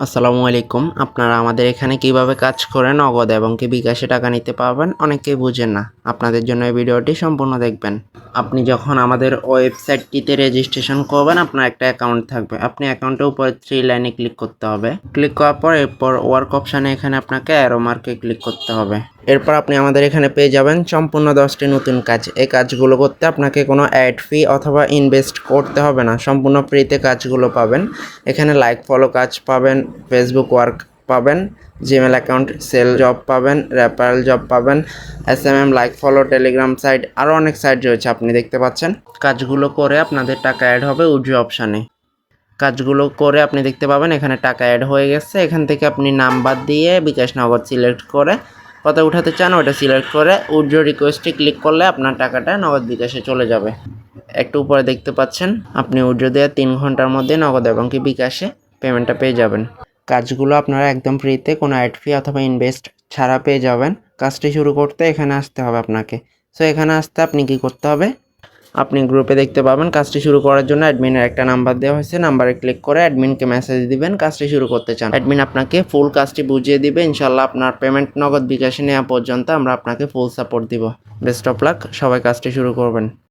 আসসালামু আলাইকুম। আপনারা আমাদের এখানে কিভাবে কাজ করে নগদ এবং কি বিকাশে টাকা নিতে পারবেন অনেকেই বুঝেন না। আপনাদের জন্য এই ভিডিওটি সম্পূর্ণ দেখবেন। আপনি যখন আমাদের ওয়েবসাইটটিতে রেজিস্ট্রেশন করবেন আপনার একটা অ্যাকাউন্ট থাকবে। আপনি অ্যাকাউন্টের উপরে 3 লাইনে ক্লিক করতে হবে। ক্লিক করার পর এরপর ওয়ার্ক অপশানে এখানে আপনাকে অ্যারো মার্কে ক্লিক করতে হবে। এরপর আপনি আমাদের এখানে পেয়ে যাবেন সম্পূর্ণ 10টি নতুন কাজ। এই কাজগুলো করতে আপনাকে কোনো অ্যাড ফি অথবা ইনভেস্ট করতে হবে না, সম্পূর্ণ ফ্রিতে কাজগুলো পাবেন। এখানে লাইক ফলো কাজ পাবেন, ফেসবুক ওয়ার্ক পাবেন, জিমেল অ্যাকাউন্ট সেল জব পাবেন, রেফারেল জব পাবেন, SMM like follow, Telegram site, আরও অনেক সাইট রয়েছে আপনি দেখতে পাচ্ছেন। কাজগুলো করে আপনাদের টাকা অ্যাড হবে উইথড্র অপশানে। কাজগুলো করে আপনি দেখতে পাবেন এখানে টাকা অ্যাড হয়ে গেছে। এখান থেকে আপনি নাম্বার দিয়ে বিকাশ নগদ সিলেক্ট করে কত উঠাতে চান ওটা সিলেক্ট করে উইথড্র রিকোয়েস্টে ক্লিক করলে আপনার টাকাটা নগদ বিকাশে চলে যাবে। একটু উপরে দেখতে পাচ্ছেন আপনি উইথড্র দেওয়ার 3 ঘন্টার মধ্যে নগদ এবং কি বিকাশে পেমেন্টটা পেয়ে যাবেন। কাজগুলো আপনারা একদম ফ্রিতে কোনো অ্যাড ফি অথবা ইনভেস্ট ছাড়া পেয়ে যাবেন। কাজটি শুরু করতে এখানে আসতে হবে আপনাকে। সো এখানে আসতে আপনি কি করতে হবে, আপনি গ্রুপে দেখতে পাবেন কাজটি শুরু করার জন্য অ্যাডমিনের একটা নাম্বার দেওয়া হয়েছে। নাম্বারে ক্লিক করে অ্যাডমিনকে মেসেজ দিবেন কাজটি শুরু করতে চান। অ্যাডমিন আপনাকে ফুল কাজটি বুঝিয়ে দিবে। ইনশাল্লাহ আপনার পেমেন্ট নগদ বিকাশে নেওয়া পর্যন্ত আমরা আপনাকে ফুল সাপোর্ট দিব। বেস্ট অফ লাক, সবাই কাজটি শুরু করবেন।